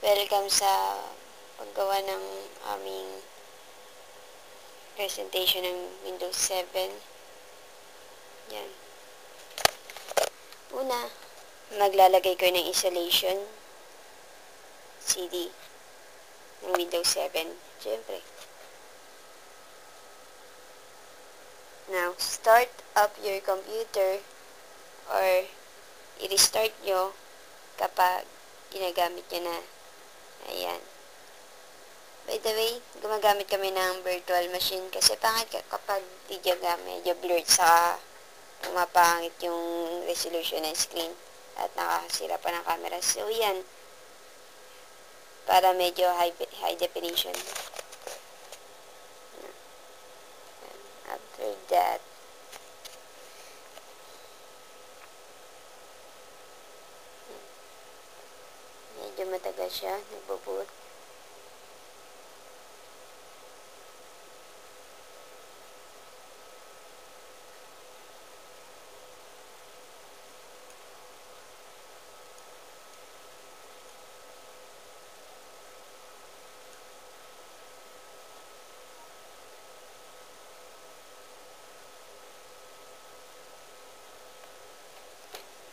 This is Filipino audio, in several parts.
Welcome sa paggawa ng aming presentation ng Windows 7. Yan. Una, maglalagay ko ng installation CD ng Windows 7. Siyempre. Now, start up your computer or i-restart nyo kapag ginagamit nyo na. Ayan. By the way, gumagamit kami ng virtual machine kasi pangit kapag video gamit, medyo blurred sa pumapangit yung resolution ng screen at nakakasira pa ng camera. So, yan. Para medyo high definition. After that, medyo matagal siya, nagbo-boot.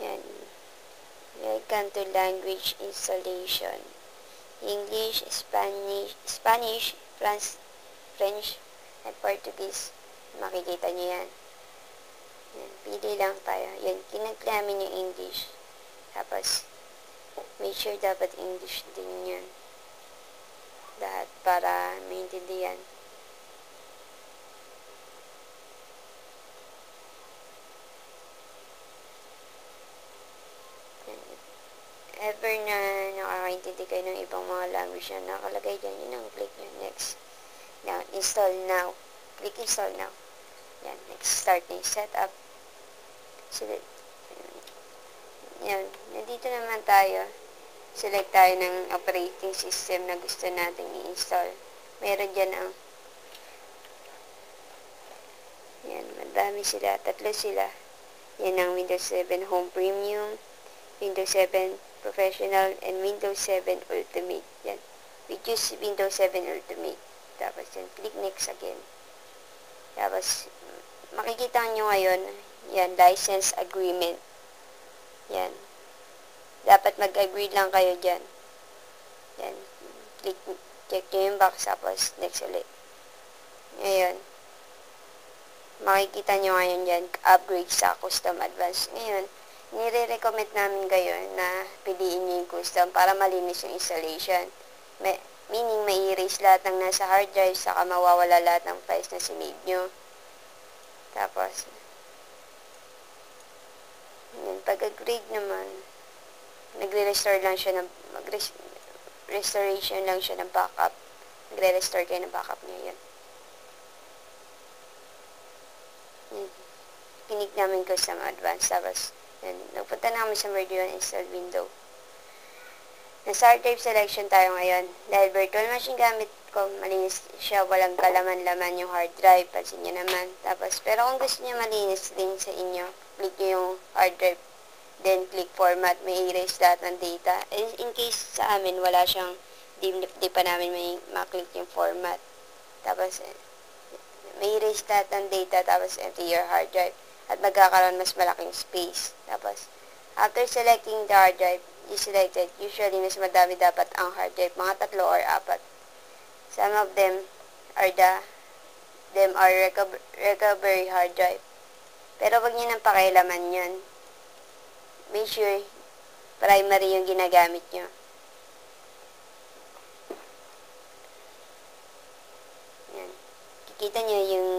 Yan. Welcome to language installation. English, Spanish, French, at Portuguese. Makikita nyo yan. Yan. Pili lang tayo. Yan. Kinag namin yung English. Tapos, make sure dapat English din yan. Lahat para maintindihan. Ever na nakakaintindi kayo ng ibang mga language na nakalagay dyan, yun ang click nyo. Next. Now, install now. Click install now. Yan. Next, start na yung setup. Select. Yan. Nandito naman tayo. Select tayo ng operating system na gusto natin i-install. Meron dyan ang yan. Madami sila. 3 sila. Yan ang Windows 7 Home Premium, Windows 7 Professional, and Windows 7 Ultimate. Yan. We choose Windows 7 Ultimate. Tapos yan, click next again. Tapos, makikita nyo ngayon, yan, license agreement. Yan. Dapat mag-agree lang kayo dyan. Yan. Click, check nyo yung box, tapos next ulit. Ngayon, makikita nyo ngayon dyan, upgrade sa custom advanced. Ngayon, nire-recommend namin kayo na piliin nyo yung custom para malinis yung installation. Meaning, may erase lahat ng nasa hard drive, saka mawawala lahat ng files na sinave nyo. Tapos, yun, pag-upgrade naman, nagre-restore lang siya ng, restoration lang siya ng backup. Nagre-restore kayo ng backup nyo, yun. Pinig namin custom advanced, tapos, yan, nagpunta na kami sa Merdion install window. Nasa hard drive selection tayo ngayon. Dahil virtual machine gamit ko, malinis siya, walang kalaman-laman yung hard drive. Pansin nyo naman. Tapos, pero kung gusto niya malinis din sa inyo, click nyo yung hard drive. Then, click format. May erase lahat ng data. In case sa amin, wala siyang, di pa namin may maklik yung format. Tapos, may erase lahat ng data. Tapos, empty your hard drive. At magkakaroon mas malaking space. Tapos, after selecting the hard drive you selected, usually mas madami dapat ang hard drive, mga 3 or 4. Some of them are recovery hard drive. Pero wag niyo nang pakialaman yun. Make sure primary yung ginagamit nyo. Yan. Kikita nyo yung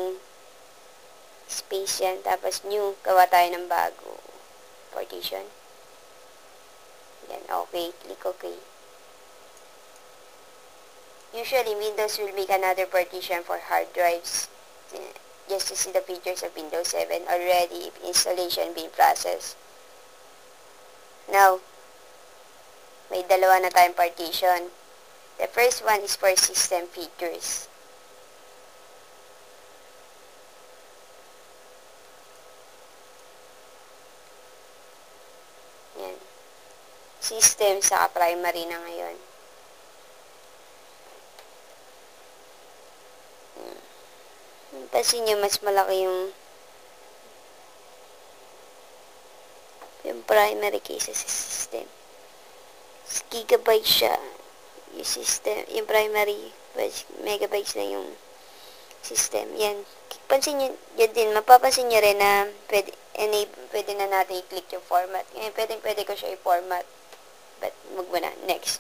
space yan. Tapos new, gawa tayo ng bago. Partition. Yan, okay. Click OK. Usually, Windows will make another partition for hard drives. Just to see the features of Windows 7 already, installation being processed. Now, may 2 na tayong partition. The first one is for system features. System sa primary na ngayon. pansin nyo, mas malaki yung primary kaysa sa system. Gigabyte siya. Yung system, yung primary, megabytes na yung system. Yan. Pansin nyo, yan din, mapapansin nyo rin na pwede na natin i-click yung format. Ngayon, pwede ko siya i-format. But, wag mo na. Next.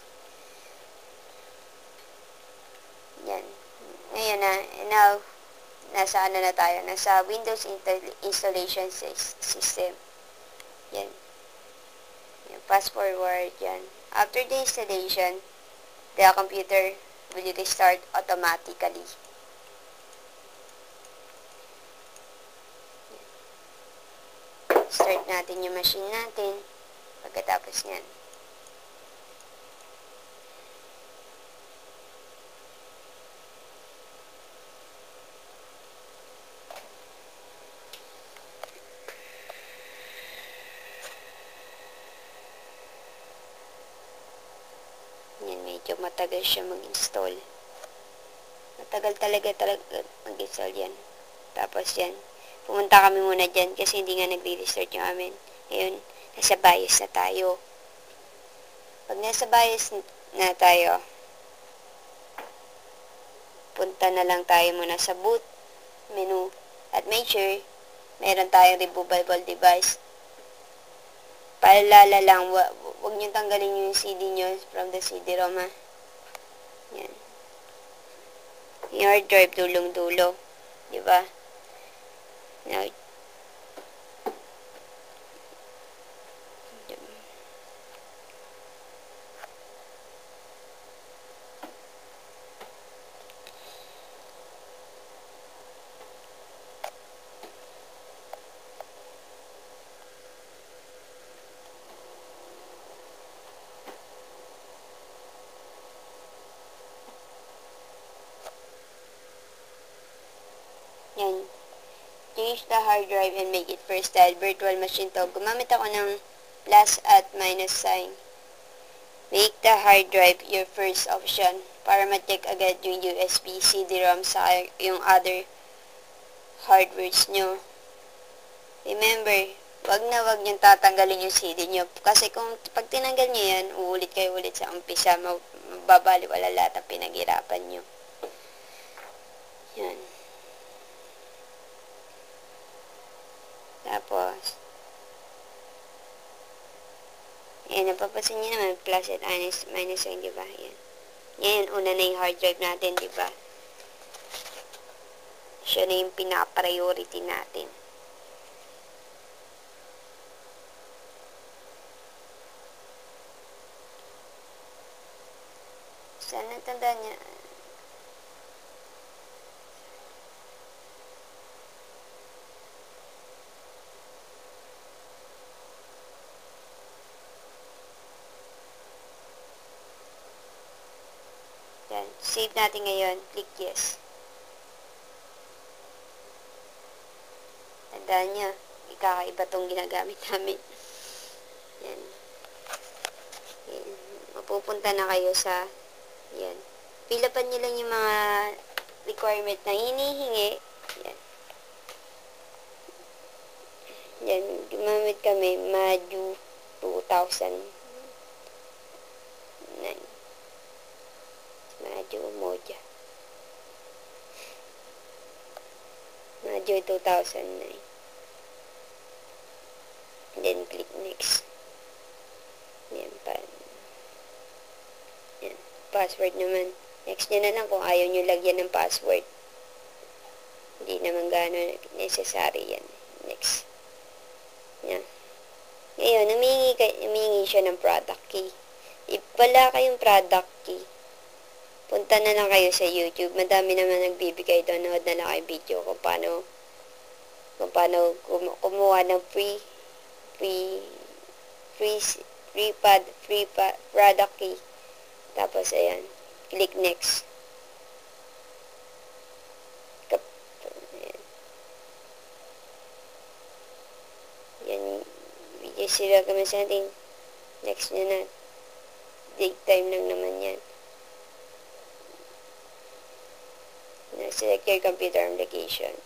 Yan. Ngayon na, now, nasa ano na tayo? Nasa Windows Installation System. Yan. Yan. Fast forward. Yan. After the installation, the computer will restart automatically. Start natin yung machine natin. Pagkatapos nyan. Yan, medyo matagal siya mag-install. Matagal talaga mag-install yan. Tapos yan. Pumunta kami muna dyan kasi hindi nga nagre-restart yung amin. Ngayon, nasa BIOS na tayo. Pag nasa BIOS na tayo, punta na lang tayo muna sa boot menu at make sure meron tayong removable device. Paalala lang, huwag nyo tanggalin yung CD nyo from the CD-ROM, ha. Yan. Yung hard drive, dulong-dulo. Diba? Now, yan. Change the hard drive and make it first dahil virtual machine to. Gumamit ako ng plus at minus sign. Make the hard drive your first option para ma-check agad yung USB, CD-ROM sa yung other hardwares nyo. Remember, wag niyong tatanggalin yung CD nyo. Kasi kung pag tinanggal nyo yan, uulit kayo ulit sa umpisa, mababaliwala lahat ang pinaghirapan nyo. Yan. Tapos, ayan, napapasin nyo naman, plus at minus sign, diba? Ayan. Ngayon, una na yung hard drive natin, diba? Siya na yung pinaka-priority natin. Sana tandaan niya. Yan. Save natin ngayon. Click yes. Tandaan niya, ikakaiba tong ginagamit namin. Yan. Yan. Mapupunta na kayo sa yan. Pilapan niyo lang yung mga requirement na hinihingi. Yan. Yan. Gumamit kami Maju 2009. Moja. Maju 2009. Then click next. Yan pa. Yan. Password naman. Next nyo na lang kung ayaw nyo lagyan ng password. Hindi naman gano'n necessary yan. Next. Yan. Ngayon, humingi siya ng product key. If wala kayong product key, punta na lang kayo sa YouTube. Madami naman nagbibigay doon. Nood na lang kayo video kung paano kumuha ng free product key. Tapos, ayan. Click next. Ayan. Yan. Video sila kami sa ating. Next nyo na. Take time lang naman yan. Select your computer application.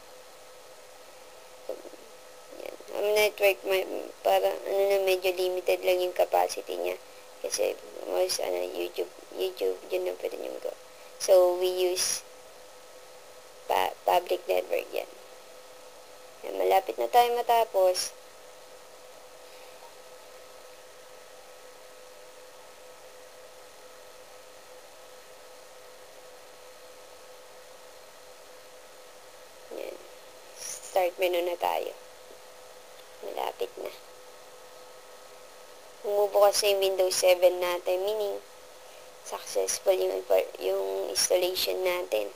Yan. Ang network, para medyo limited lang yung capacity niya. Kasi most YouTube, yun lang pwede nyo go. So, we use public network yan. Yan. Malapit na tayo matapos. Yan. Start menu na tayo. Malapit na. Bumubukas na yung Windows 7 natin, meaning successful yung installation natin.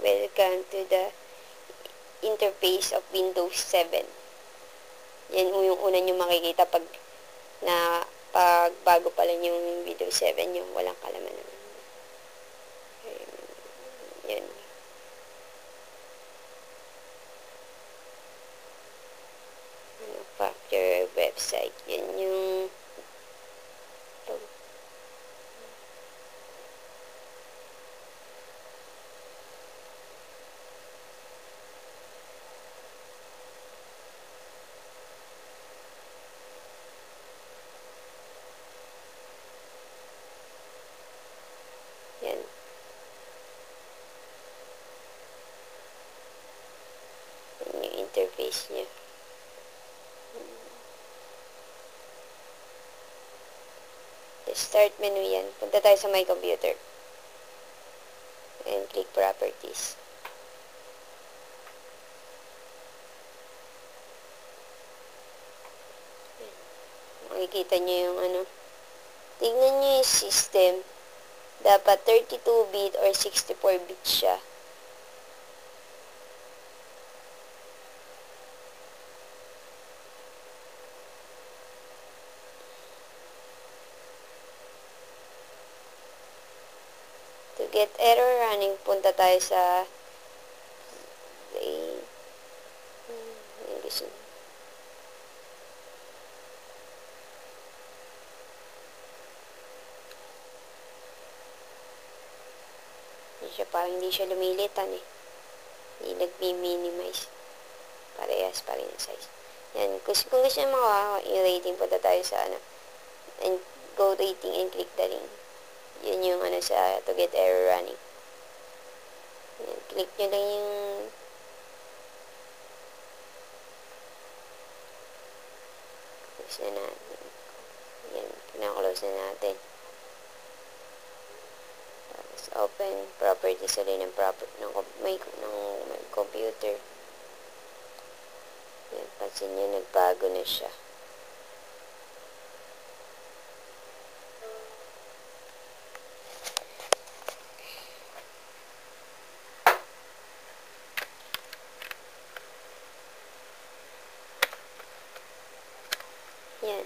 Welcome to the interface of Windows 7. Yan yung una nyo makikita pag bago pa lang yung Windows 7, yung walang kalaman naman. Yan. Factory website. Yan yung yan. Yan yung interface niya. Start menu yan. Punta tayo sa my computer. And click properties. Makikita nyo yung tingnan nyo yung system. Dapat 32-bit or 64-bit siya. To get error running, punta tayo sa parang hindi siya lumilitan eh. Hindi nagmi-minimize. Parehas pa rin ang size. Yan. Kung gusto nyo makawa yung rating, punta tayo sa and go rating and click the link. Yun yung sa to get error running. Yan. Click nyo lang yung close na natin. Yan. Pina-close na natin. Open properties ulit ng computer. Yan, pansin nyo, nagbago na siya. Yan.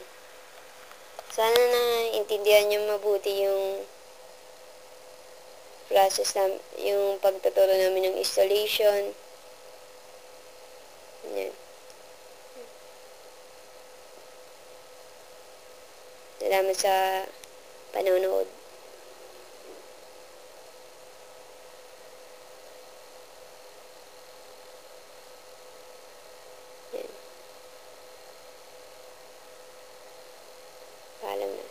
Sana na intindihan nyo mabuti yung process na yung pagtuturo namin ng installation. Yan. Salamat sa panonood. Yan. Paalam na.